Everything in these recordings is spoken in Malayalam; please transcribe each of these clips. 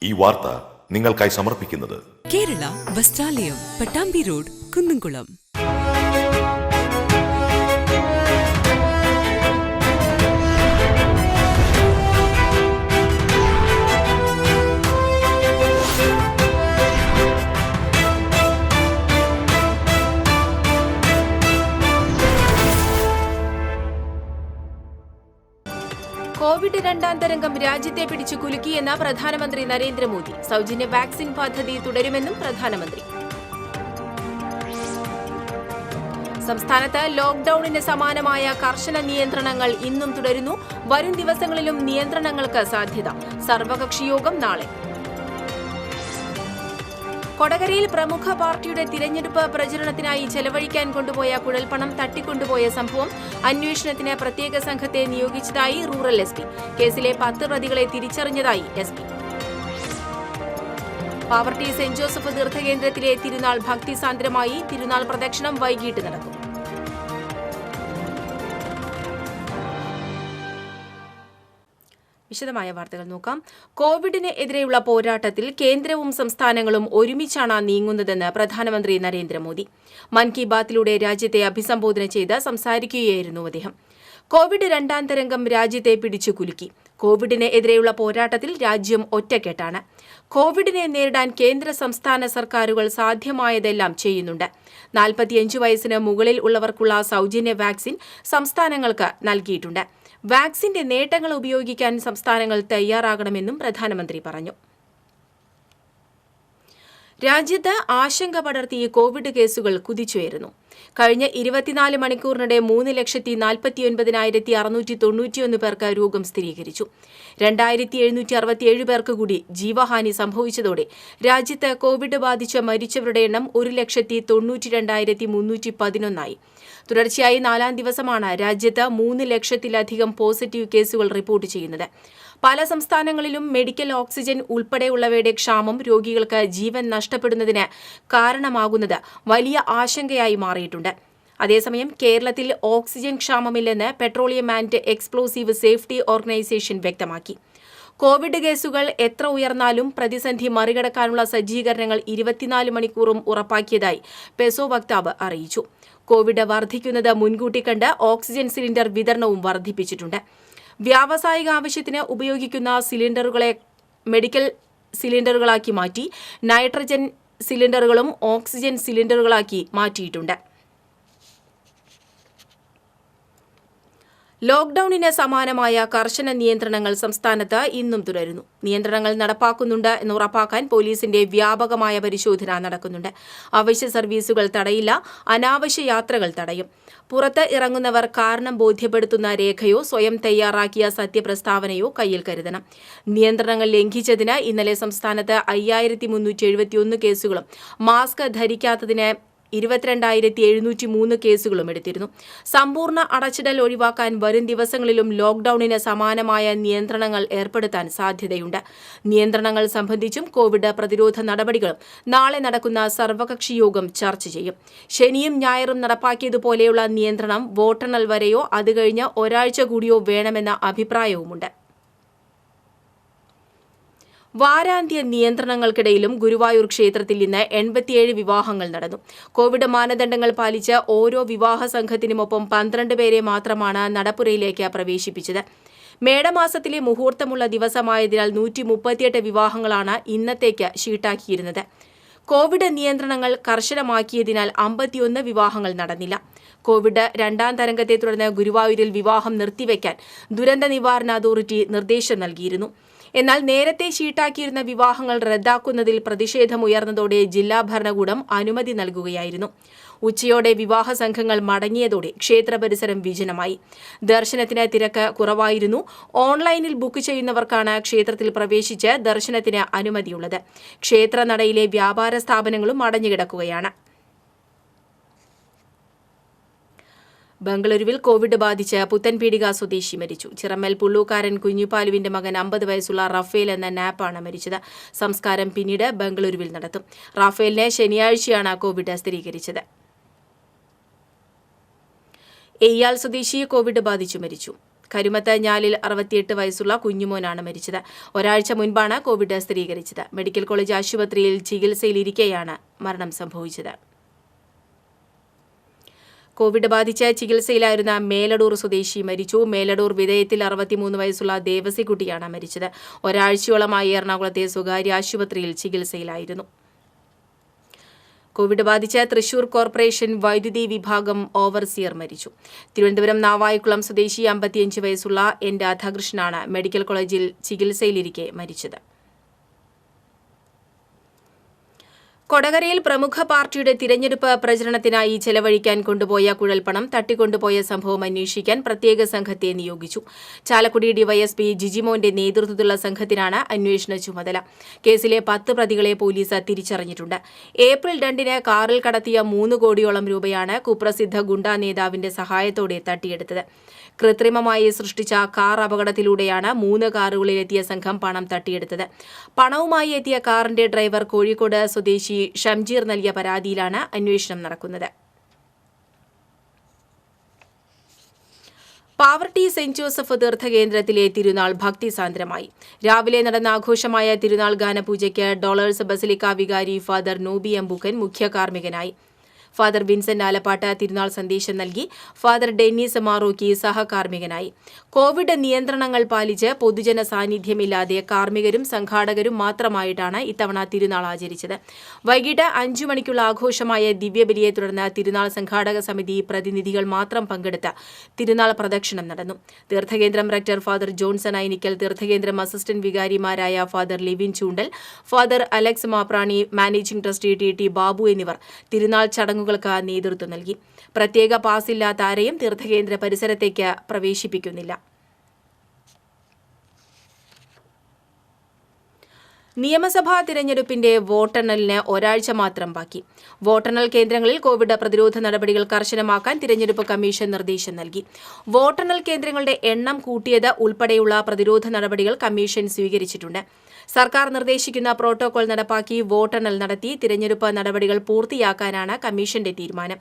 ഈ വാർത്ത നിങ്ങൾക്കായി സമർപ്പിക്കുന്നത് കേരള വസ്ത്രാലയം, പട്ടാമ്പി റോഡ്, കുന്നംകുളം. കോവിഡ് രണ്ടാം തരംഗം രാജ്യത്തെ പിടിച്ചു കുലുക്കിയെന്ന പ്രധാനമന്ത്രി നരേന്ദ്രമോദി. സൗജന്യ വാക്സിൻ പദ്ധതി തുടരുമെന്നും പ്രധാനമന്ത്രി. സംസ്ഥാനത്ത് ലോക്ഡൌണിന് സമാനമായ കർശന നിയന്ത്രണങ്ങൾ ഇന്നും തുടരുന്നു. വരും ദിവസങ്ങളിലും നിയന്ത്രണങ്ങൾക്ക് സാധ്യത. സർവകക്ഷിയോഗം നാളെ. കൊടകരയിൽ പ്രമുഖ പാർട്ടിയുടെ തിരഞ്ഞെടുപ്പ് പ്രചരണത്തിനായി ചെലവഴിക്കാൻ കൊണ്ടുപോയ കുഴൽപ്പണം തട്ടിക്കൊണ്ടുപോയ സംഭവം അന്വേഷണത്തിന് പ്രത്യേക സംഘത്തെ നിയോഗിച്ചതായി റൂറൽ എസ്.പി. കേസിലെ 10 പ്രതികളെ തിരിച്ചറിഞ്ഞതായി എസ്.പി. പാവർട്ടി സെന്റ് ജോസഫ് തീർത്ഥകേന്ദ്രത്തിലെ തിരുനാൾ ഭക്തിസാന്ദ്രമായി. തിരുനാൾ പ്രദക്ഷിണം വൈകിട്ട് നടക്കും. വിശദമായ വാർത്തകൾ നോക്കാം. കോവിഡിന് എതിരെയുള്ള പോരാട്ടത്തിൽ കേന്ദ്രവും സംസ്ഥാനങ്ങളും ഒരുമിച്ചാണ് നീങ്ങുന്നതെന്ന് പ്രധാനമന്ത്രി നരേന്ദ്രമോദി. മൻ കി ബാത്തിലൂടെ രാജ്യത്തെ അഭിസംബോധന ചെയ്ത് സംസാരിക്കുകയായിരുന്നു അദ്ദേഹം. കോവിഡ് രണ്ടാം തരംഗം രാജ്യത്തെ പിടിച്ചു കുലുക്കി. കോവിഡിന് എതിരെയുള്ള പോരാട്ടത്തിൽ രാജ്യം ഒറ്റക്കെട്ടാണ്. കോവിഡിനെ നേരിടാൻ കേന്ദ്ര സംസ്ഥാന സർക്കാരുകൾ സാധ്യമായതെല്ലാം ചെയ്യുന്നുണ്ട്. 45 വയസ്സിന് മുകളിൽ ഉള്ളവർക്കുള്ള സൗജന്യ വാക്സിൻ സംസ്ഥാനങ്ങൾക്ക് നൽകിയിട്ടുണ്ട്. വാക്സിന്റെ നേട്ടങ്ങൾ ഉപയോഗിക്കാൻ സംസ്ഥാനങ്ങൾ തയ്യാറാകണമെന്നും പ്രധാനമന്ത്രി പറഞ്ഞു. രാജ്യത്ത് ആശങ്ക പടർത്തി കോവിഡ് കേസുകൾ കുതിച്ചുയരുന്നു. കഴിഞ്ഞ 24 മണിക്കൂറിനിടെ 3,49,691 പേർക്ക് രോഗം സ്ഥിരീകരിച്ചു. 2,767 പേർക്ക് കൂടി ജീവഹാനി സംഭവിച്ചതോടെ രാജ്യത്ത് കോവിഡ് ബാധിച്ച് മരിച്ചവരുടെ എണ്ണം 1,92,311 തുടർച്ചയായി 4ാം ദിവസമാണ് രാജ്യത്ത് 3 ലക്ഷത്തിലധികം പോസിറ്റീവ് കേസുകൾ റിപ്പോർട്ട് ചെയ്യുന്നത്. പല സംസ്ഥാനങ്ങളിലും മെഡിക്കൽ ഓക്സിജൻ ഉൾപ്പെടെയുള്ളവയുടെ ക്ഷാമം രോഗികൾക്ക് ജീവൻ നഷ്ടപ്പെടുന്നതിന് കാരണമാകുന്നത് വലിയ ആശങ്കയായി മാറിയിട്ടുണ്ട്. അതേസമയം കേരളത്തിൽ ഓക്സിജൻ ക്ഷാമമില്ലെന്ന് petroleum and explosive safety organisation വ്യക്തമാക്കി. കോവിഡ് കേസുകൾ എത്ര ഉയർന്നാലും പ്രതിസന്ധി മറികടക്കാനുള്ള സജ്ജീകരണങ്ങൾ 24 മണിക്കൂറും ഉറപ്പാക്കിയതായി പെസോ വക്താവ് അറിയിച്ചു. കോവിഡ് വർദ്ധിക്കുന്നത് മുൻകൂട്ടി കണ്ട് ഓക്സിജൻ സിലിണ്ടർ വിതരണവും വർദ്ധിപ്പിച്ചിട്ടുണ്ട്. വ്യാവസായിക ആവശ്യത്തിന് ഉപയോഗിക്കുന്ന സിലിണ്ടറുകളെ മെഡിക്കൽ സിലിണ്ടറുകളാക്കി മാറ്റി നൈട്രജൻ സിലിണ്ടറുകളും ഓക്സിജൻ സിലിണ്ടറുകളാക്കി മാറ്റിയിട്ടുണ്ട്. ലോക്ഡൌണിന് സമാനമായ കർശന നിയന്ത്രണങ്ങൾ സംസ്ഥാനത്ത് ഇന്നും തുടരുന്നു. നിയന്ത്രണങ്ങൾ നടപ്പാക്കുന്നുണ്ട് എന്ന് ഉറപ്പാക്കാൻ പോലീസിന്റെ വ്യാപകമായ പരിശോധന നടക്കുന്നുണ്ട്. അവശ്യ സർവീസുകൾ തടയില്ല, അനാവശ്യ യാത്രകൾ തടയും. പുറത്ത് ഇറങ്ങുന്നവർ കാരണം ബോധ്യപ്പെടുത്തുന്ന രേഖയോ സ്വയം തയ്യാറാക്കിയ സത്യപ്രസ്താവനയോ കയ്യിൽ കരുതണം. നിയന്ത്രണങ്ങൾ ലംഘിച്ചതിന് ഇന്നലെ സംസ്ഥാനത്ത് 5,371 കേസുകളും മാസ്ക് ധരിക്കാത്തതിന് 22,703 കേസുകളും എടുത്തിരുന്നു. സമ്പൂർണ്ണ അടച്ചിടൽ ഒഴിവാക്കാൻ വരും ദിവസങ്ങളിലും ലോക്ഡൌണിന് സമാനമായ നിയന്ത്രണങ്ങൾ ഏർപ്പെടുത്താൻ സാധ്യതയുണ്ട്. നിയന്ത്രണങ്ങൾ സംബന്ധിച്ചും കോവിഡ് പ്രതിരോധ നടപടികളും നാളെ നടക്കുന്ന സർവകക്ഷി യോഗം ചർച്ച ചെയ്യും. ശനിയും ഞായറും നടപ്പാക്കിയതുപോലെയുള്ള നിയന്ത്രണം വോട്ടെണ്ണൽ വരെയോ അത് കഴിഞ്ഞ് ഒരാഴ്ച കൂടിയോ വേണമെന്ന അഭിപ്രായവുമുണ്ട്. വാരാന്ത്യ നിയന്ത്രണങ്ങൾക്കിടയിലും ഗുരുവായൂർ ക്ഷേത്രത്തിൽ ഇന്ന് 87 വിവാഹങ്ങൾ നടന്നു. കോവിഡ് മാനദണ്ഡങ്ങൾ പാലിച്ച് ഓരോ വിവാഹ സംഘത്തിനുമൊപ്പം 12 പേരെ മാത്രമാണ് നടപ്പുരയിലേക്ക് പ്രവേശിപ്പിച്ചത്. മേടമാസത്തിലെ മുഹൂർത്തമുള്ള ദിവസമായതിനാൽ 138 വിവാഹങ്ങളാണ് ഇന്നത്തേക്ക് ഷീട്ടാക്കിയിരുന്നത്. കോവിഡ് നിയന്ത്രണങ്ങൾ കർശനമാക്കിയതിനാൽ 51 വിവാഹങ്ങൾ നടന്നില്ല. കോവിഡ് രണ്ടാം തരംഗത്തെ തുടർന്ന് ഗുരുവായൂരിൽ വിവാഹം നിർത്തിവെക്കാൻ ദുരന്ത നിവാരണ അതോറിറ്റി നിർദ്ദേശം നൽകിയിരുന്നു. എന്നാൽ നേരത്തെ ഷീട്ടാക്കിയിരുന്ന വിവാഹങ്ങൾ റദ്ദാക്കുന്നതിൽ പ്രതിഷേധമുയർന്നതോടെ ജില്ലാ ഭരണകൂടം അനുമതി നൽകുകയായിരുന്നു. ഉച്ചയോടെ വിവാഹ സംഘങ്ങൾ മടങ്ങിയതോടെ ക്ഷേത്ര പരിസരം വിജനമായി. ദർശനത്തിന് തിരക്ക് കുറവായിരുന്നു. ഓൺലൈനിൽ ബുക്ക് ചെയ്യുന്നവർക്കാണ് ക്ഷേത്രത്തിൽ പ്രവേശിച്ച് ദർശനത്തിന് അനുമതിയുള്ളത്. ക്ഷേത്രനടയിലെ വ്യാപാര സ്ഥാപനങ്ങളും അടഞ്ഞുകിടക്കുകയാണ്. ബംഗളൂരുവിൽ കോവിഡ് ബാധിച്ച് പുത്തൻപീടിക സ്വദേശി മരിച്ചു. ചിറമ്മൽ പുള്ളൂക്കാരൻ കുഞ്ഞുപാലുവിന്റെ മകൻ 50 വയസ്സുള്ള റഫേൽ എന്ന നാപ്പാണ് മരിച്ചത്. സംസ്കാരം പിന്നീട് ബംഗളൂരുവിൽ നടത്തും. റാഫേലിന് ശനിയാഴ്ചയാണ് കോവിഡ് സ്ഥിരീകരിച്ചത്. എയ്യാൽ സ്വദേശി കോവിഡ് ബാധിച്ചു മരിച്ചു. കരുമത്ത് ഞാലിൽ 68 വയസ്സുള്ള കുഞ്ഞുമോനാണ് മരിച്ചത്. ഒരാഴ്ച മുൻപാണ് കോവിഡ് സ്ഥിരീകരിച്ചത്. മെഡിക്കൽ കോളേജ് ആശുപത്രിയിൽ ചികിത്സയിലിരിക്കെയാണ് മരണം സംഭവിച്ചത്. കോവിഡ് ബാധിച്ച് ചികിത്സയിലായിരുന്ന മേലടൂർ സ്വദേശി മരിച്ചു. മേലടൂർ വിധേയത്തിൽ 63 വയസ്സുള്ള ദേവസിക്കുട്ടിയാണ് മരിച്ചത്. ഒരാഴ്ചയോളമായി എറണാകുളത്തെ സ്വകാര്യ ആശുപത്രിയിൽ ചികിത്സയിലായിരുന്നു. കോവിഡ് ബാധിച്ച് തൃശൂർ കോർപ്പറേഷൻ വൈദ്യുതി വിഭാഗം ഓവർസിയർ മരിച്ചു. തിരുവനന്തപുരം നാവായിക്കുളം സ്വദേശി 55 വയസ്സുള്ള എൻ രാധാകൃഷ്ണനാണ് മെഡിക്കൽ കോളേജിൽ ചികിത്സയിലിരിക്കെ മരിച്ചത്. കൊടകരയിൽ പ്രമുഖ പാർട്ടിയുടെ തിരഞ്ഞെടുപ്പ് പ്രചരണത്തിനായി ചെലവഴിക്കാൻ കൊണ്ടുപോയ കുഴൽപ്പണം തട്ടിക്കൊണ്ടുപോയ സംഭവം അന്വേഷിക്കാൻ പ്രത്യേക സംഘത്തെ നിയോഗിച്ചു. ചാലക്കുടി ഡിവൈഎസ്പി ജിജിമോന്റെ നേതൃത്വത്തിലുള്ള സംഘത്തിനാണ് അന്വേഷണ ചുമതല. കേസിലെ 10 പ്രതികളെ പോലീസ് തിരിച്ചറിഞ്ഞിട്ടുണ്ട്. ഏപ്രിൽ 2-ന് കാറിൽ കടത്തിയ 3 കോടിയോളം രൂപയാണ് കുപ്രസിദ്ധ ഗുണ്ടാ നേതാവിന്റെ സഹായത്തോടെ തട്ടിയെടുത്തത്. കൃത്രിമമായി സൃഷ്ടിച്ച കാർ അപകടത്തിലൂടെയാണ് 3 കാറുകളിലെത്തിയ സംഘം പണം തട്ടിയെടുത്തത്. പണവുമായി എത്തിയ കാറിന്റെ ഡ്രൈവർ കോഴിക്കോട് സ്വദേശി ഷംജീർ നൽകിയ പരാതിയിലാണ് അന്വേഷണം നടക്കുന്നത്. പാവർട്ടി സെന്റ് ജോസഫ് തീർത്ഥകേന്ദ്രത്തിലെ തിരുനാൾ ഭക്തിസാന്ദ്രമായി. രാവിലെ നടന്ന ആഘോഷമായ തിരുനാൾ ഗാനപൂജയ്ക്ക് ഡോളേഴ്സ് ബസിലിക്ക വികാരി ഫാദർ നോബി അമ്പൂക്കൻ മുഖ്യ കാർമ്മികനായി. ഫാദർ വിൻസെന്റ് ആലപ്പാട്ട് തിരുനാൾ സന്ദേശം നൽകി. ഫാദർ ഡെന്നീസ് മാറോക്കി സഹകാർമ്മികനായി. കോവിഡ് നിയന്ത്രണങ്ങൾ പാലിച്ച് പൊതുജന സാന്നിധ്യമില്ലാതെ കാർമ്മികരും സംഘാടകരും മാത്രമായിട്ടാണ് ഇത്തവണ തിരുനാൾ ആചരിച്ചത്. വൈകിട്ട് 5 മണിക്കുള്ള ആഘോഷമായ ദിവ്യബലിയെ തുടർന്ന് തിരുനാൾ സംഘാടക സമിതി പ്രതിനിധികൾ മാത്രം പങ്കെടുത്ത തിരുനാൾ പ്രദക്ഷിണം നടന്നു. തീർത്ഥകേന്ദ്രം റെക്ടർ ഫാദർ ജോൺസൺ ഐനിക്കൽ, തീർത്ഥകേന്ദ്രം അസിസ്റ്റന്റ് വികാരിമാരായ father Livin Choondal, father Alex Maprani, managing trustee T Babu എന്നിവർ തിരുനാൾ ചടങ്ങുകൾക്ക് നേതൃത്വം നൽകി. പ്രത്യേക പാസില്ലാത്ത ആരെയും തീർത്ഥകേന്ദ്ര പരിസരത്തേക്ക് പ്രവേശിപ്പിക്കുന്നില്ല. നിയമസഭാ തിരഞ്ഞെടുപ്പിന്റെ വോട്ടെണ്ണലിന് ഒരാഴ്ച മാത്രം ബാക്കി. വോട്ടെണ്ണൽ കേന്ദ്രങ്ങളിൽ കോവിഡ് പ്രതിരോധ നടപടികൾ കർശനമാക്കാൻ തിരഞ്ഞെടുപ്പ് കമ്മീഷൻ നിർദ്ദേശം നൽകി. വോട്ടെണ്ണൽ കേന്ദ്രങ്ങളുടെ എണ്ണം കൂട്ടിയത് ഉൾപ്പെടെയുള്ള പ്രതിരോധ നടപടികൾ കമ്മീഷൻ സ്വീകരിച്ചിട്ടുണ്ട്. സർക്കാർ നിർദ്ദേശിക്കുന്ന പ്രോട്ടോകോൾ നടപ്പാക്കി വോട്ടെണ്ണൽ നടത്തി തിരഞ്ഞെടുപ്പ് നടപടികൾ പൂർത്തിയാക്കാനാണ് കമ്മീഷന്റെ തീരുമാനം.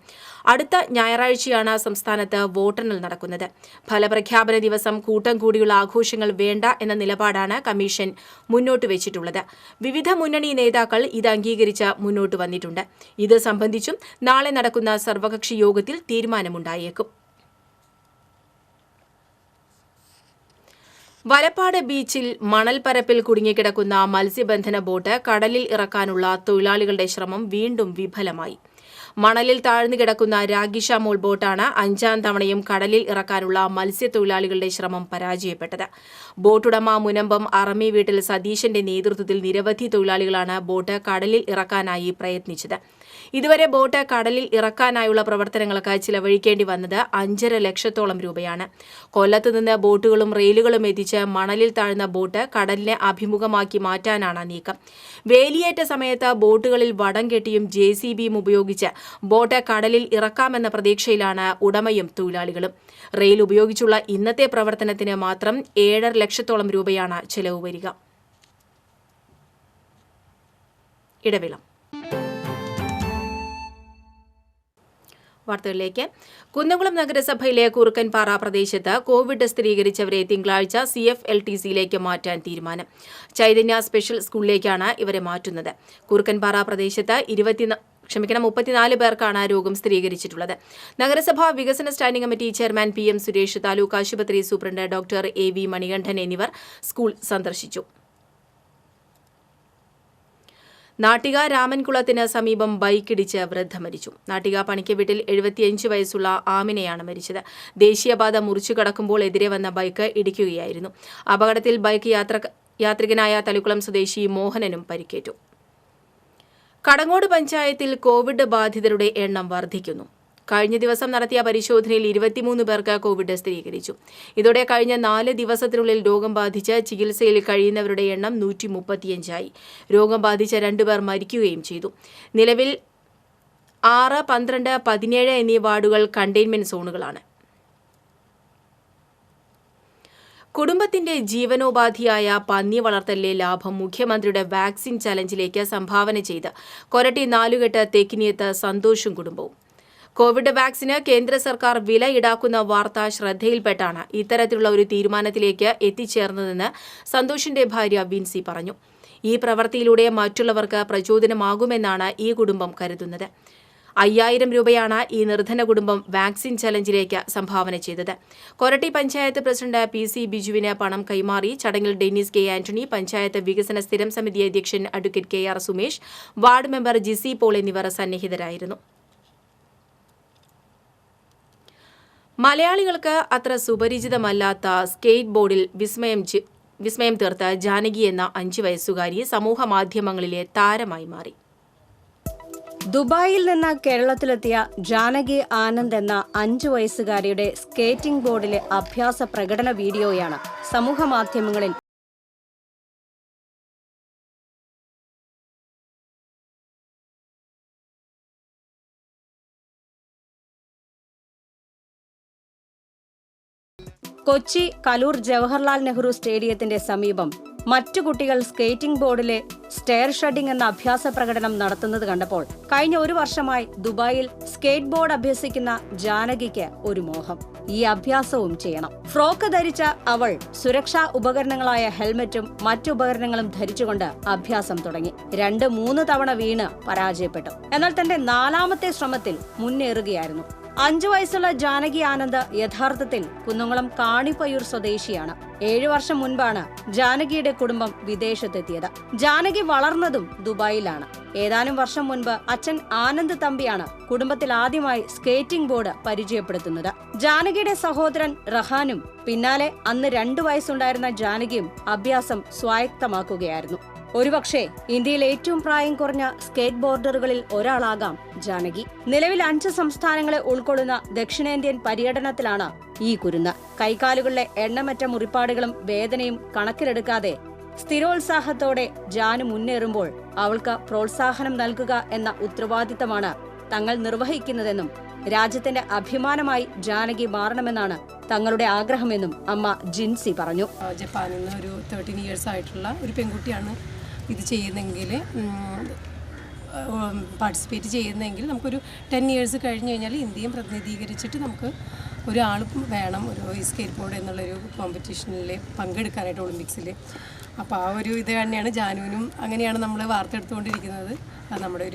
അടുത്ത ഞായറാഴ്ചയാണ് സംസ്ഥാനത്ത് വോട്ടെണ്ണൽ നടക്കുന്നത്. ഫലപ്രഖ്യാപന ദിവസം കൂട്ടം കൂടിയുള്ള ആഘോഷങ്ങൾ വേണ്ട എന്ന നിലപാടാണ് കമ്മീഷൻ മുന്നോട്ട് വെച്ചിട്ടുള്ളത്. വിവിധ മുന്നണി നേതാക്കൾ ഇത് അംഗീകരിച്ച് മുന്നോട്ട് വന്നിട്ടുണ്ട്. ഇത് സംബന്ധിച്ചും നാളെ നടക്കുന്ന സർവകക്ഷി യോഗത്തിൽ തീരുമാനമുണ്ടായേക്കും. വലപ്പാട് ബീച്ചിൽ മണൽപ്പരപ്പിൽ കുടുങ്ങിക്കിടക്കുന്ന മത്സ്യബന്ധന ബോട്ട് കടലിൽ ഇറക്കാനുള്ള തൊഴിലാളികളുടെ ശ്രമം വീണ്ടും വിഫലമായി. മണലിൽ താഴ്ന്നു കിടക്കുന്ന രാഗിഷ മോൾ ബോട്ടാണ് 5ാം തവണയും കടലിൽ ഇറക്കാനുള്ള മത്സ്യത്തൊഴിലാളികളുടെ ശ്രമം പരാജയപ്പെട്ടത്. ബോട്ടുടമ മുനമ്പം അറമി വീട്ടിൽ സതീശന്റെ നേതൃത്വത്തിൽ നിരവധി തൊഴിലാളികളാണ് ബോട്ട് കടലിൽ ഇറക്കാനായി പ്രയത്നിച്ചത്. ഇതുവരെ ബോട്ട് കടലിൽ ഇറക്കാനായുള്ള പ്രവർത്തനങ്ങൾക്ക് ചിലവഴിക്കേണ്ടി വന്നത് 5.5 ലക്ഷത്തോളം രൂപയാണ്. കൊല്ലത്ത് നിന്ന് ബോട്ടുകളും റെയിലുകളും എത്തിച്ച് മണലിൽ താഴ്ന്ന ബോട്ട് കടലിനെ അഭിമുഖമാക്കി മാറ്റാനാണ് നീക്കം. വേലിയേറ്റ സമയത്ത് ബോട്ടുകളിൽ വടം കെട്ടിയും JCBയും ഉപയോഗിച്ച് ബോട്ട് കടലിൽ ഇറക്കാമെന്ന പ്രതീക്ഷയിലാണ് ഉടമയും തൊഴിലാളികളും. റെയിൽ ഉപയോഗിച്ചുള്ള ഇന്നത്തെ പ്രവർത്തനത്തിന് മാത്രം 7.5 ലക്ഷത്തോളം രൂപയാണ് ചെലവ് വരിക. ഇടവേള. വാർത്തകളിലേക്ക്. കുന്നംകുളം നഗരസഭയിലെ കുറുക്കൻപാറ പ്രദേശത്ത് കോവിഡ് സ്ഥിരീകരിച്ചവരെ തിങ്കളാഴ്ച CFLTCയിലേക്ക് മാറ്റാൻ തീരുമാനം. ചൈതന്യ സ്പെഷ്യൽ സ്കൂളിലേക്കാണ് ഇവരെ മാറ്റുന്നത്. കുറുക്കൻപാറ പ്രദേശത്ത് 34 പേർക്കാണ് രോഗം സ്ഥിരീകരിച്ചിട്ടുള്ളത്. നഗരസഭാ വികസന standing committee chairman PM Suresh, taluk ആശുപത്രി സൂപ്രണ്ട് ഡോക്ടർ AV മണികണ്ഠൻ എന്നിവർ സ്കൂൾ സന്ദർശിച്ചു. നാട്ടിക രാമൻകുളത്തിന് സമീപം ബൈക്കിടിച്ച് വൃദ്ധ മരിച്ചു. നാട്ടിക പണിക്ക് വീട്ടിൽ 75 വയസ്സുള്ള ആമിനയാണ് മരിച്ചത്. ദേശീയപാത മുറിച്ചു കടക്കുമ്പോൾ എതിരെ വന്ന ബൈക്ക് ഇടിക്കുകയായിരുന്നു. അപകടത്തിൽ ബൈക്ക് യാത്രികനായ തളിക്കുളം സ്വദേശി മോഹനനും പരിക്കേറ്റു. കടങ്ങോട് പഞ്ചായത്തിൽ കോവിഡ് ബാധിതരുടെ എണ്ണം വർദ്ധിക്കുന്നു. കഴിഞ്ഞ ദിവസം നടത്തിയ പരിശോധനയിൽ 23 പേർക്ക് കോവിഡ് സ്ഥിരീകരിച്ചു. ഇതോടെ കഴിഞ്ഞ 4 ദിവസത്തിനുള്ളിൽ രോഗം ബാധിച്ച് ചികിത്സയിൽ കഴിയുന്നവരുടെ എണ്ണം 135 രോഗം ബാധിച്ച 2 പേർ മരിക്കുകയും ചെയ്തു. നിലവിൽ 6, 12, 17 എന്നീ വാർഡുകൾ കണ്ടെയ്ൻമെന്റ് സോണുകളാണ്. കുടുംബത്തിന്റെ ജീവനോപാധിയായ പന്നി വളർത്തലിലെ ലാഭം മുഖ്യമന്ത്രിയുടെ വാക്സിൻ ചലഞ്ചിലേക്ക് സംഭാവന ചെയ്ത് കൊരട്ടി 4 തെക്കിനിയത്ത് സന്തോഷും കുടുംബവും. കോവിഡ് വാക്സിന് കേന്ദ്ര സർക്കാർ വില ഈടാക്കുന്ന വാർത്ത ശ്രദ്ധയിൽപ്പെട്ടാണ് ഇത്തരത്തിലുള്ള ഒരു തീരുമാനത്തിലേക്ക് എത്തിച്ചേർന്നതെന്ന് സന്തോഷിന്റെ ഭാര്യ വിൻസി പറഞ്ഞു. ഈ പ്രവൃത്തിയിലൂടെ മറ്റുള്ളവർക്ക് പ്രചോദനമാകുമെന്നാണ് ഈ കുടുംബം കരുതുന്നത്. 5000 രൂപയാണ് ഈ നിർധന കുടുംബം വാക്സിൻ ചലഞ്ചിലേക്ക് സംഭാവന ചെയ്തത്. കൊരട്ടി പഞ്ചായത്ത് പ്രസിഡന്റ് PC ബിജുവിന് പണം കൈമാറി. ചടങ്ങിൽ ഡെന്നിസ് കെ ആന്റണി, പഞ്ചായത്ത് വികസന സ്ഥിരം സമിതി അധ്യക്ഷൻ advocate KR Sumesh, ward member Jisi Paul എന്നിവർ സന്നിഹിതരായിരുന്നു. മലയാളികൾക്ക് അത്ര സുപരിചിതമല്ലാത്ത സ്കേറ്റ് ബോർഡിൽ വിസ്മയം തീർത്ത ജാനകി എന്ന 5 വയസ്സുകാരി സമൂഹ മാധ്യമങ്ങളിലെ താരമായി മാറി. ദുബായിൽ നിന്ന് കേരളത്തിലെത്തിയ ജാനകി ആനന്ദ് എന്ന 5 വയസ്സുകാരിയുടെ സ്കേറ്റിംഗ് ബോർഡിലെ അഭ്യാസ പ്രകടന വീഡിയോയാണ് സമൂഹമാധ്യമങ്ങളിൽ കൊച്ചി കലൂർ ജവഹർലാൽ നെഹ്റു സ്റ്റേഡിയത്തിന്റെ സമീപം മറ്റു കുട്ടികൾ സ്കേറ്റിംഗ് ബോർഡിലെ സ്റ്റെയർ ഷഡിംഗ് എന്ന അഭ്യാസ പ്രകടനം നടത്തുന്നത് കണ്ടപ്പോൾ കഴിഞ്ഞ 1 വർഷമായി ദുബായിൽ സ്കേറ്റ് ബോർഡ് അഭ്യസിക്കുന്ന ജാനകിക്ക് ഒരു മോഹം. ഈ അഭ്യാസവും ചെയ്യണം. ഫ്രോക്ക് ധരിച്ച അവൾ സുരക്ഷാ ഉപകരണങ്ങളായ ഹെൽമറ്റും മറ്റു ഉപകരണങ്ങളും ധരിച്ചുകൊണ്ട് അഭ്യാസം തുടങ്ങി. 2-3 തവണ വീണ് പരാജയപ്പെട്ടു. എന്നാൽ തന്റെ 4ാമത്തെ ശ്രമത്തിൽ മുന്നേറുകയായിരുന്നു. 5 വയസ്സുള്ള ജാനകി ആനന്ദ് യഥാർത്ഥത്തിൽ കുന്നംകുളം കാണിപ്പയ്യൂർ സ്വദേശിയാണ്. 7 വർഷം മുൻപാണ് ജാനകിയുടെ കുടുംബം വിദേശത്തെത്തിയത്. ജാനകി വളർന്നതും ദുബായിലാണ്. ഏതാനും വർഷം മുൻപ് അച്ഛൻ ആനന്ദ് തമ്പിയാണ് കുടുംബത്തിൽ ആദ്യമായി സ്കേറ്റിംഗ് ബോർഡ് പരിചയപ്പെടുത്തുന്നത്. ജാനകിയുടെ സഹോദരൻ റഹാനും പിന്നാലെ അന്ന് 2 വയസ്സുണ്ടായിരുന്ന ജാനകിയും അഭ്യാസം സ്വായത്തമാക്കുകയായിരുന്നു. ഒരുപക്ഷെ ഇന്ത്യയിൽ ഏറ്റവും പ്രായം കുറഞ്ഞ സ്കേറ്റ് ബോർഡറുകളിൽ ഒരാളാകാം ജാനകി. നിലവിൽ 5 സംസ്ഥാനങ്ങളെ ഉൾക്കൊള്ളുന്ന ദക്ഷിണേന്ത്യൻ പര്യടനത്തിലാണ് ഈ കുരുന്ന്. കൈകാലുകളിലെ എണ്ണമറ്റ മുറിപ്പാടുകളും വേദനയും കണക്കിലെടുക്കാതെ സ്ഥിരോത്സാഹത്തോടെ ജാനു മുന്നേറുമ്പോൾ അവൾക്ക് പ്രോത്സാഹനം നൽകുക എന്ന ഉത്തരവാദിത്തമാണ് തങ്ങൾ നിർവഹിക്കുന്നതെന്നും രാജ്യത്തിന്റെ അഭിമാനമായി ജാനകി മാറണമെന്നാണ് തങ്ങളുടെ ആഗ്രഹമെന്നും അമ്മ ജിൻസി പറഞ്ഞു. ജപ്പാനിൽ നിന്ന് ഒരു 13 ഇയേഴ്സ് ആയിട്ടുള്ള ഒരു പെൺകുട്ടിയാണ് ഇത് ചെയ്യുന്നെങ്കിൽ, പാർട്ടിസിപ്പേറ്റ് ചെയ്യുന്നെങ്കിൽ നമുക്കൊരു 10 ഇയേഴ്സ് കഴിഞ്ഞ് കഴിഞ്ഞാൽ ഇന്ത്യയും പ്രതിനിധീകരിച്ചിട്ട് നമുക്ക് ഒരാൾ വേണം ഒരു സ്കേറ്റ് ബോർഡ് എന്നുള്ളൊരു കോമ്പറ്റീഷനിൽ പങ്കെടുക്കാനായിട്ട് ഒളിമ്പിക്സിൽ. അപ്പോൾ ആ ഒരു ഇത് തന്നെയാണ് ജാനുവിനും, അങ്ങനെയാണ് നമ്മൾ വാർത്തെടുത്തുകൊണ്ടിരിക്കുന്നത്. അത് നമ്മുടെ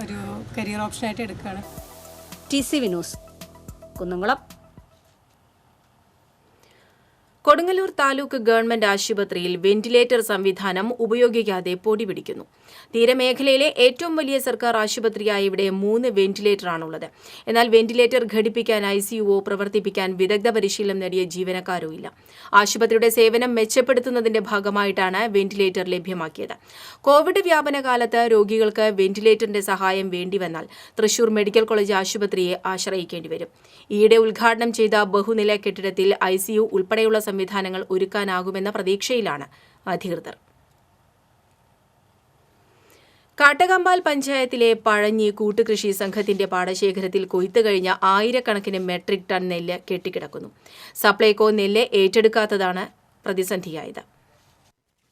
ഒരു കരിയർ ഓപ്ഷനായിട്ട് എടുക്കുകയാണ്. TCV news, Kunnamkulam. Kodungallur taluk government ആശുപത്രിയിൽ വെന്റിലേറ്റർ സംവിധാനം ഉപയോഗിക്കാതെ പൊടിപിടിക്കുന്നു. തീരമേഖലയിലെ ഏറ്റവും വലിയ സർക്കാർ ആശുപത്രിയായ ഇവിടെ 3 വെന്റിലേറ്ററാണുള്ളത്. എന്നാൽ വെന്റിലേറ്റർ ഘടിപ്പിക്കാൻ ICUO പ്രവർത്തിപ്പിക്കാൻ വിദഗ്ധ പരിശീലനം നേടിയ ജീവനക്കാരോ ഇല്ല. ആശുപത്രിയുടെ സേവനം മെച്ചപ്പെടുത്തുന്നതിന്റെ ഭാഗമായിട്ടാണ് വെന്റിലേറ്റർ ലഭ്യമാക്കിയത്. കോവിഡ് വ്യാപന കാലത്ത് രോഗികൾക്ക് വെന്റിലേറ്ററിന്റെ സഹായം വേണ്ടിവന്നാൽ തൃശൂർ മെഡിക്കൽ കോളേജ് ആശുപത്രിയെ ആശ്രയിക്കേണ്ടി വരും. ഈയിടെ ഉദ്ഘാടനം ചെയ്ത ബഹുനില കെട്ടിടത്തിൽ ICU ഉൾപ്പെടെയുള്ള സംവിധാനങ്ങൾ ഒരുക്കാനാകുമെന്ന പ്രതീക്ഷയിലാണ് അധികൃതർ. കാട്ടകമ്പാൽ പഞ്ചായത്തിലെ പഴഞ്ഞി കൂട്ടുകൃഷി സംഘത്തിന്റെ പാടശേഖരത്തിൽ കൊയ്ത്തു കഴിഞ്ഞ 1000കണക്കിന് മെട്രിക് ടൺ നെല്ല് കെട്ടിക്കിടക്കുന്നു. സപ്ലൈകോ നെല്ല് ഏറ്റെടുക്കാത്തതാണ് പ്രതിസന്ധിയായത്.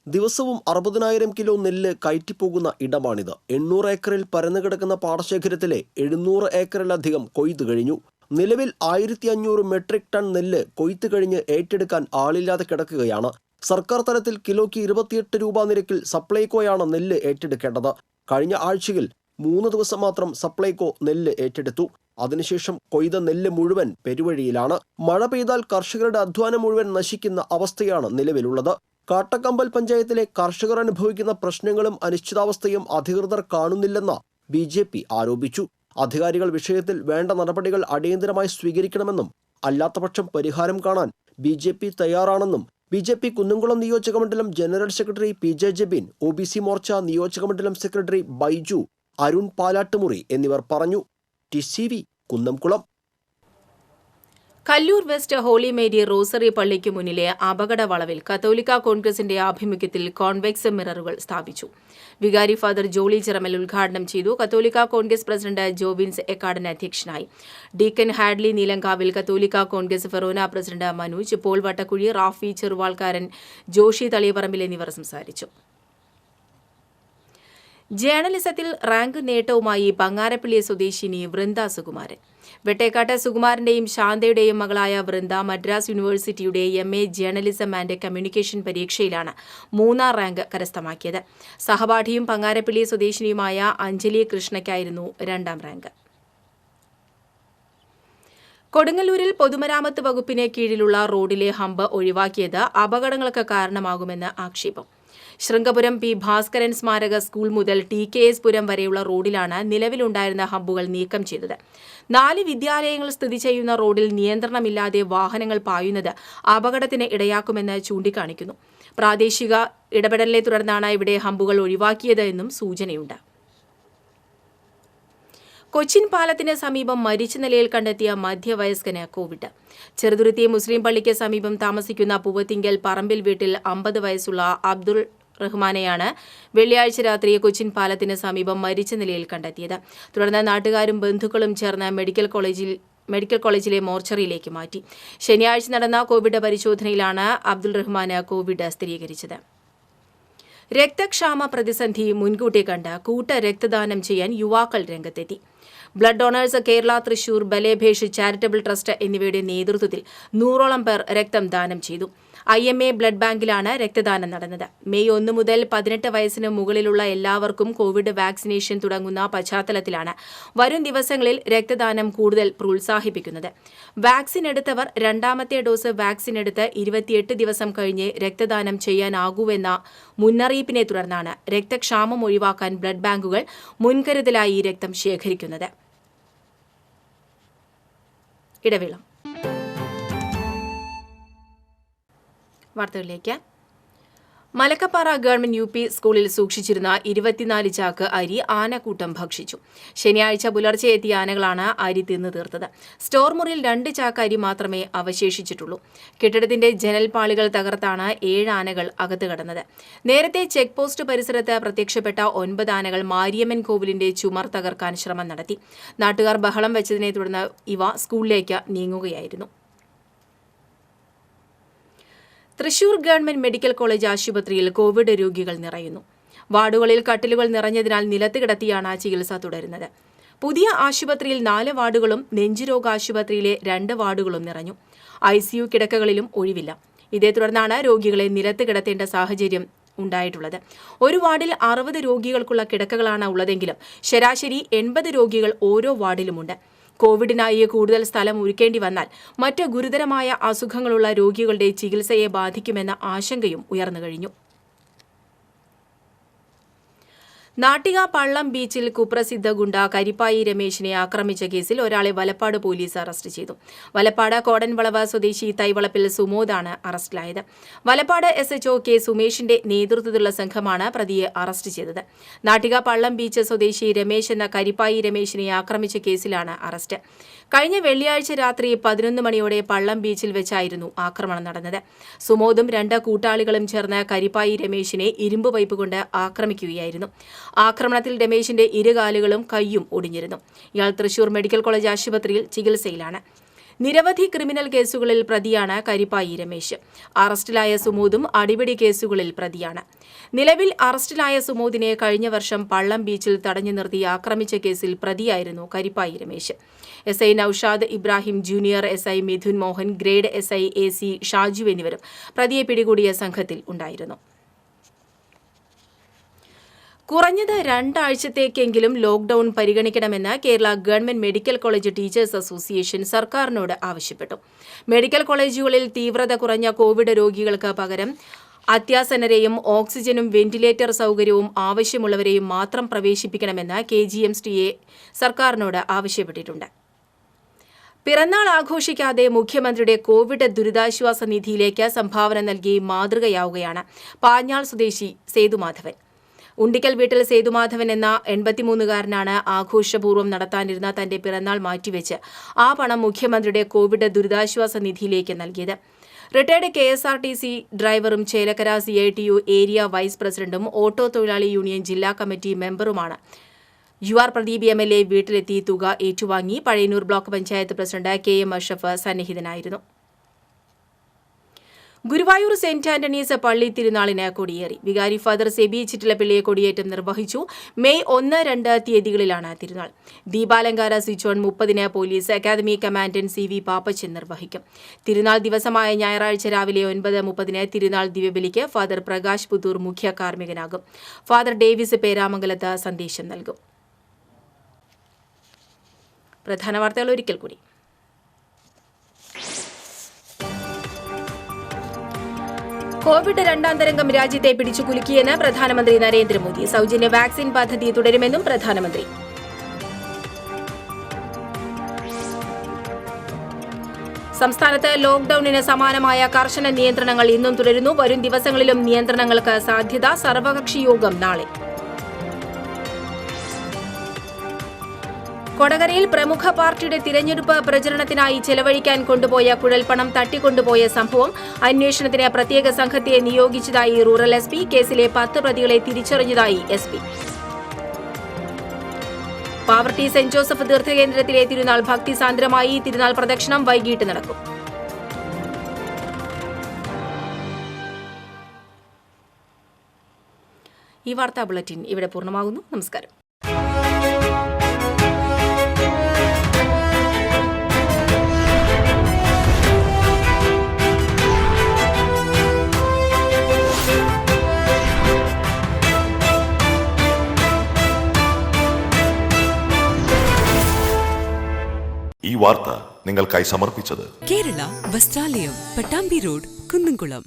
ദിവസവും 60,000 കിലോ നെല്ല് കയറ്റിപ്പോകുന്ന ഇടമാണിത്. 800 ഏക്കറിൽ പരന്നുകിടക്കുന്ന പാടശേഖരത്തിലെ 700 ഏക്കറിലധികം കൊയ്ത്തു കഴിഞ്ഞു. നിലവിൽ 1500 മെട്രിക് ടൺ നെല്ല് കൊയ്ത്തു കഴിഞ്ഞ് ഏറ്റെടുക്കാൻ ആളില്ലാതെ കിടക്കുകയാണ്. സർക്കാർ തലത്തിൽ കിലോയ്ക്ക് 28 രൂപ നിരക്കിൽ സപ്ലൈകോയാണ് നെല്ല് ഏറ്റെടുക്കേണ്ടത്. കഴിഞ്ഞ ആഴ്ചയിൽ 3 ദിവസം മാത്രം സപ്ലൈകോ നെല്ല് ഏറ്റെടുത്തു. അതിനുശേഷം കൊയ്ത നെല്ല് മുഴുവൻ പെരുവഴിയിലാണ്. മഴ പെയ്താൽ കർഷകരുടെ അധ്വാനം മുഴുവൻ നശിക്കുന്ന അവസ്ഥയാണ് നിലവിലുള്ളത്. കാട്ടക്കമ്പൽ പഞ്ചായത്തിലെ കർഷകർ അനുഭവിക്കുന്ന പ്രശ്നങ്ങളും അനിശ്ചിതാവസ്ഥയും അധികൃതർ കാണുന്നില്ലെന്ന് BJP ആരോപിച്ചു. അധികാരികൾ വിഷയത്തിൽ വേണ്ട നടപടികൾ അടിയന്തരമായി സ്വീകരിക്കണമെന്നും അല്ലാത്തപക്ഷം പരിഹാരം കാണാൻ BJP തയ്യാറാണെന്നും BJP കുന്നംകുളം നിയോജകമണ്ഡലം general secretary PJ Jabeen, OBC Morcha നിയോജകമണ്ഡലം സെക്രട്ടറി ബൈജു, അരുൺ പാലാട്ടുമുറി എന്നിവർ പറഞ്ഞു. TCV Kunnamkulam. Kallur West Holy Mary Rosary പള്ളിക്ക് മുന്നിലെ അപകട വളവിൽ കത്തോലിക്ക കോൺഗ്രസിന്റെ ആഭിമുഖ്യത്തിൽ കോൺവെക്സ് മിററുകൾ സ്ഥാപിച്ചു. വികാരി ഫാദർ ജോളി ചിറമൽ ഉദ്ഘാടനം ചെയ്തു. കത്തോലിക്ക കോൺഗ്രസ് പ്രസിഡന്റ് ജോബിൻസ് എക്കാടൻ അധ്യക്ഷനായി. ഡീക്കൻ ഹാഡ്ലി നീലങ്കാവിൽ, കത്തോലിക്ക Congress forane president Manoj, Paul Vattakuzhi, Rafi ചെറുവാൾക്കാരൻ, Joshi Thaliyaparambil എന്നിവർ സംസാരിച്ചു. ജേർണലിസത്തിൽ റാങ്ക് നേട്ടവുമായി ബങ്ങാരപ്പള്ളി സ്വദേശിനി വൃന്ദ സുകുമാരൻ. വെട്ടേക്കാട്ട് സുകുമാരന്റെയും ശാന്തയുടെയും മകളായ വൃന്ദ മദ്രാസ് യൂണിവേഴ്സിറ്റിയുടെ MA ജേർണലിസം ആൻഡ് കമ്മ്യൂണിക്കേഷൻ പരീക്ഷയിലാണ് 3ാം റാങ്ക് കരസ്ഥമാക്കിയത്. സഹപാഠിയും ബങ്ങാരപ്പള്ളി സ്വദേശിനിയുമായ അഞ്ജലി കൃഷ്ണയ്ക്കായിരുന്നു 2ാം റാങ്ക്. കൊടുങ്ങല്ലൂരിൽ പൊതുമരാമത്ത് വകുപ്പിന് കീഴിലുള്ള റോഡിലെ ഹമ്പ് ഒഴിവാക്കിയത് അപകടങ്ങൾക്ക് കാരണമാകുമെന്ന് ആക്ഷേപം. ശൃംഗപുരം P. ഭാസ്കരൻ സ്മാരക സ്കൂൾ മുതൽ TKS പുരം വരെയുള്ള റോഡിലാണ് നിലവിലുണ്ടായിരുന്ന ഹമ്പുകൾ നീക്കം ചെയ്തത്. 4 വിദ്യാലയങ്ങൾ സ്ഥിതി ചെയ്യുന്ന റോഡിൽ നിയന്ത്രണമില്ലാതെ വാഹനങ്ങൾ പായുന്നത് അപകടത്തിന് ഇടയാക്കുമെന്ന് ചൂണ്ടിക്കാണിക്കുന്നു. പ്രാദേശിക ഇടപെടലിനെ തുടർന്നാണ് ഇവിടെ ഹമ്പുകൾ ഒഴിവാക്കിയത് എന്നും സൂചനയുണ്ട്. കൊച്ചിൻ പാലത്തിന് സമീപം മരിച്ച നിലയിൽ കണ്ടെത്തിയ മധ്യവയസ്കന് കോവിഡ്. ചെറുതുരുത്തി മുസ്ലിം പള്ളിക്ക് സമീപം താമസിക്കുന്ന പൂവത്തിങ്കൽ പറമ്പിൽ വീട്ടിൽ 50 വയസ്സുള്ള അബ്ദുൾ റഹ്മാനെയാണ് വെള്ളിയാഴ്ച രാത്രി കൊച്ചിൻ പാലത്തിന് സമീപം മരിച്ച നിലയിൽ കണ്ടെത്തിയത്. തുടർന്ന് നാട്ടുകാരും ബന്ധുക്കളും ചേർന്ന് മെഡിക്കൽ കോളേജിലെ മോർച്ചറിയിലേക്ക് മാറ്റി. ശനിയാഴ്ച നടന്ന കോവിഡ് പരിശോധനയിലാണ് അബ്ദുൾ റഹ്മാന് കോവിഡ് സ്ഥിരീകരിച്ചത്. രക്തക്ഷാമ പ്രതിസന്ധി മുൻകൂട്ടി കണ്ട് കൂട്ട രക്തദാനം ചെയ്യാൻ യുവാക്കൾ രംഗത്തെത്തി. Blood donors Kerala, Thrissur, Balebhesh charitable trust എന്നിവയുടെ നേതൃത്വത്തിൽ 100ഓളം പേർ രക്തം ദാനം ചെയ്തു. IMA ബ്ലഡ് ബാങ്കിലാണ് രക്തദാനം നടന്നത്. മെയ് 1 മുതൽ 18 വയസ്സിന് മുകളിലുള്ള എല്ലാവർക്കും കോവിഡ് വാക്സിനേഷൻ തുടങ്ങുന്ന പശ്ചാത്തലത്തിലാണ് വരും ദിവസങ്ങളിൽ രക്തദാനം കൂടുതൽ പ്രോത്സാഹിപ്പിക്കുന്നത്. വാക്സിൻ എടുത്തവർ 2ാമത്തെ ഡോസ് വാക്സിൻ എടുത്ത് 28 ദിവസം കഴിഞ്ഞ് രക്തദാനം ചെയ്യാനാകൂവെന്ന മുന്നറിയിപ്പിനെ തുടർന്നാണ് രക്തക്ഷാമം ഒഴിവാക്കാൻ ബ്ലഡ് ബാങ്കുകൾ മുൻകരുതലായി രക്തം ശേഖരിക്കുന്നത്. ഇടവേള. വാർത്തകളിലേക്ക്. മലക്കപ്പാറ ഗവൺമെന്റ് UP സ്കൂളിൽ സൂക്ഷിച്ചിരുന്ന 24 ചാക്ക് അരി ആനക്കൂട്ടം ഭക്ഷിച്ചു. ശനിയാഴ്ച പുലർച്ചെ എത്തിയ ആനകളാണ് അരി തിന്നു തീർത്തത്. സ്റ്റോർ മുറിയിൽ 2 ചാക്ക് അരി മാത്രമേ അവശേഷിച്ചിട്ടുള്ളൂ. കെട്ടിടത്തിന്റെ ജനൽപാളികൾ തകർത്താണ് 7 ആനകൾ അകത്ത് കടന്നത്. നേരത്തെ ചെക്ക് പോസ്റ്റ് പരിസരത്ത് പ്രത്യക്ഷപ്പെട്ട 9 ആനകൾ മാരിയമ്മൻ കോവിലിന്റെ ചുമർ തകർക്കാൻ ശ്രമം നടത്തി. നാട്ടുകാർ ബഹളം വെച്ചതിനെ തുടർന്ന് ഇവ സ്കൂളിലേക്ക് നീങ്ങുകയായിരുന്നു. തൃശൂർ ഗവൺമെന്റ് മെഡിക്കൽ കോളേജ് ആശുപത്രിയിൽ കോവിഡ് രോഗികൾ നിറയുന്നു. വാർഡുകളിൽ കട്ടിലുകൾ നിറഞ്ഞതിനാൽ നിലത്ത് കിടത്തിയാണ് ചികിത്സ തുടരുന്നത്. പുതിയ ആശുപത്രിയിൽ 4 വാർഡുകളും നെഞ്ചുരോഗ ആശുപത്രിയിലെ 2 വാർഡുകളും നിറഞ്ഞു. ICU കിടക്കകളിലും ഒഴിവില്ല. ഇതേ തുടർന്നാണ് രോഗികളെ നിലത്ത് കിടത്തേണ്ട സാഹചര്യം ഉണ്ടായിട്ടുള്ളത്. ഒരു വാർഡിൽ 60 രോഗികൾക്കുള്ള കിടക്കകളാണ് ഉള്ളതെങ്കിലും ശരാശരി 80 രോഗികൾ ഓരോ വാർഡിലുമുണ്ട്. കോവിഡിനായി കൂടുതൽ സ്ഥലം ഒരുക്കേണ്ടി വന്നാൽ മറ്റ് ഗുരുതരമായ അസുഖങ്ങളുള്ള രോഗികളുടെ ചികിത്സയെ ബാധിക്കുമെന്ന ആശങ്കയും ഉയർന്നുകഴിഞ്ഞു. നാട്ടിക പള്ളം ബീച്ചിൽ കുപ്രസിദ്ധ ഗുണ്ട കരിപ്പായി രമേശിനെ ആക്രമിച്ച കേസിൽ ഒരാളെ വലപ്പാട് പോലീസ് അറസ്റ്റ് ചെയ്തു. വലപ്പാട് കോടൻവളവ് സ്വദേശി തൈവളപ്പിൽ സുമോദാണ് അറസ്റ്റിലായത്. Valappad SHO K. സുമേഷിന്റെ നേതൃത്വത്തിലുള്ള സംഘമാണ് പ്രതിയെ അറസ്റ്റ് ചെയ്തത്. നാട്ടിക പള്ളം ബീച്ച് സ്വദേശി രമേശ് എന്ന കരിപ്പായി രമേശിനെ ആക്രമിച്ച കേസിലാണ് അറസ്റ്റ്. കഴിഞ്ഞ വെള്ളിയാഴ്ച രാത്രി 11 മണിയോടെ പള്ളം ബീച്ചിൽ വെച്ചായിരുന്നു ആക്രമണം നടന്നത്. സുമോദും 2 കൂട്ടാളികളും ചേർന്ന് കരിപ്പായി രമേശിനെ ഇരുമ്പ് പൈപ്പ് കൊണ്ട് ആക്രമിക്കുകയായിരുന്നു. ആക്രമണത്തിൽ രമേശിന്റെ ഇരുകാലുകളും കൈയും ഒടിഞ്ഞിരുന്നു. ഇയാൾ തൃശൂർ മെഡിക്കൽ കോളേജ് ആശുപത്രിയിൽ ചികിത്സയിലാണ്. നിരവധി ക്രിമിനൽ കേസുകളിൽ പ്രതിയാണ് കരിപ്പായി രമേശ്. അറസ്റ്റിലായ സുമോദും അടിപിടി കേസുകളിൽ പ്രതിയാണ്. നിലവിൽ അറസ്റ്റിലായ സുമോദിനെ കഴിഞ്ഞ വർഷം പള്ളം ബീച്ചിൽ തടഞ്ഞു നിർത്തി ആക്രമിച്ച കേസിൽ പ്രതിയായിരുന്നു Karippayi Ramesh. SI Naushad Ibrahim, junior SI Mithun Mohan, grade SI AC Shaju എന്നിവരും പ്രതിയെ പിടികൂടിയ സംഘത്തിൽ ഉണ്ടായിരുന്നു. കുറഞ്ഞത് 2 ആഴ്ചത്തേക്കെങ്കിലും ലോക്ഡൌൺ പരിഗണിക്കണമെന്ന് Kerala government medical college teachers association സർക്കാരിനോട് ആവശ്യപ്പെട്ടു. മെഡിക്കൽ കോളേജുകളിൽ തീവ്രത കുറഞ്ഞ കോവിഡ് രോഗികൾക്ക് പകരം അത്യാസന്നരെയും ഓക്സിജനും വെന്റിലേറ്റർ സൗകര്യവും ആവശ്യമുള്ളവരെയും മാത്രം പ്രവേശിപ്പിക്കണമെന്ന് KGMSTA സർക്കാരിനോട് ആവശ്യപ്പെട്ടിട്ടുണ്ട്. പിറന്നാൾ ആഘോഷിക്കാതെ മുഖ്യമന്ത്രിയുടെ കോവിഡ് ദുരിതാശ്വാസ നിധിയിലേക്ക് സംഭാവന നൽകി മാതൃകയാവുകയാണ് പാഞ്ഞാൾ സ്വദേശി സേതുമാധവൻ. ഉണ്ടിക്കൽ വീട്ടിൽ സേതുമാധവൻ എന്ന 83-കാരനാണ് ആഘോഷപൂർവ്വം നടത്താനിരുന്ന തന്റെ പിറന്നാൾ മാറ്റിവെച്ച് ആ പണം മുഖ്യമന്ത്രിയുടെ കോവിഡ് ദുരിതാശ്വാസ നിധിയിലേക്ക് നൽകിയത്. റിട്ടയർഡ് KSRTC ഡ്രൈവറും ചേലക്കര CITU ഏരിയ വൈസ് പ്രസിഡന്റും ഓട്ടോ തൊഴിലാളി യൂണിയൻ ജില്ലാ കമ്മിറ്റി മെമ്പറുമാണ് UR പ്രദീപ് MLA വീട്ടിലെത്തി തുക ഏറ്റുവാങ്ങി. Pazhayannur block panchayat president KM Ashraf സന്നിഹിതനായിരുന്നു. ഗുരുവായൂർ സെന്റ് ആന്റണീസ് പള്ളി തിരുനാളിന് കൊടിയേറി. വികാരി ഫാദർ സെബി ചിറ്റിലപ്പിള്ളിയെ കൊടിയേറ്റം നിർവഹിച്ചു. മെയ് 1, 2 തീയതികളിലാണ് തിരുനാൾ. ദീപാലങ്കാര സ്വിച്ച് ഓൺ 30-ന് police academy commandant CV Pappachan നിർവഹിക്കും. തിരുനാൾ ദിവസമായ ഞായറാഴ്ച രാവിലെ 9:30-ന് തിരുനാൾ ദിവ്യബലിക്ക് ഫാദർ പ്രകാശ് പുത്തൂർ മുഖ്യ കാർമ്മികനാകും. ഫാദർ ഡേവിസ് പേരാമംഗലത്ത് സന്ദേശം നൽകും. പ്രധാന വാർത്തകൾ ഒരിക്കൽ കൂടി. കോവിഡ് 2ാം തരംഗം രാജ്യത്തെ പിടിച്ചുകുലുക്കിയെന്ന് പ്രധാനമന്ത്രി നരേന്ദ്രമോദി. സൗജന്യ വാക്സിൻ പദ്ധതി തുടരുമെന്നും പ്രധാനമന്ത്രി. സംസ്ഥാനത്ത് ലോക്ഡൌണിന് സമാനമായ കർശന നിയന്ത്രണങ്ങൾ ഇന്നും തുടരുന്നു. വരും ദിവസങ്ങളിലും നിയന്ത്രണങ്ങൾക്ക് സാധ്യത. സർവകക്ഷി യോഗം നാളെ. കൊടകരയിൽ പ്രമുഖ പാർട്ടിയുടെ തിരഞ്ഞെടുപ്പ് പ്രചരണത്തിനായി ചെലവഴിക്കാൻ കൊണ്ടുപോയ കുഴൽപ്പണം തട്ടിക്കൊണ്ടുപോയ സംഭവം. അന്വേഷണത്തിന് പ്രത്യേക സംഘത്തെ നിയോഗിച്ചതായി റൂറൽ SP. കേസിലെ 10 പ്രതികളെ തിരിച്ചറിഞ്ഞതായി SP. പാവർട്ടി സെന്റ് ജോസഫ് തീർത്ഥകേന്ദ്രത്തിലെ തിരുനാൾ ഭക്തിസാന്ദ്രമായി. തിരുനാൾ പ്രദക്ഷിണം വൈകിട്ട് നടക്കും. ഈ വാർത്താ ബുള്ളറ്റിൻ ഇവിടെ പൂർണ്ണമാകുന്നു. നമസ്കാരം. ഈ വാർത്ത നിങ്ങൾക്കായി സമർപ്പിച്ചത് കേരള വസ്ത്രാലയം, പട്ടാമ്പി റോഡ്, കുന്നംകുളം.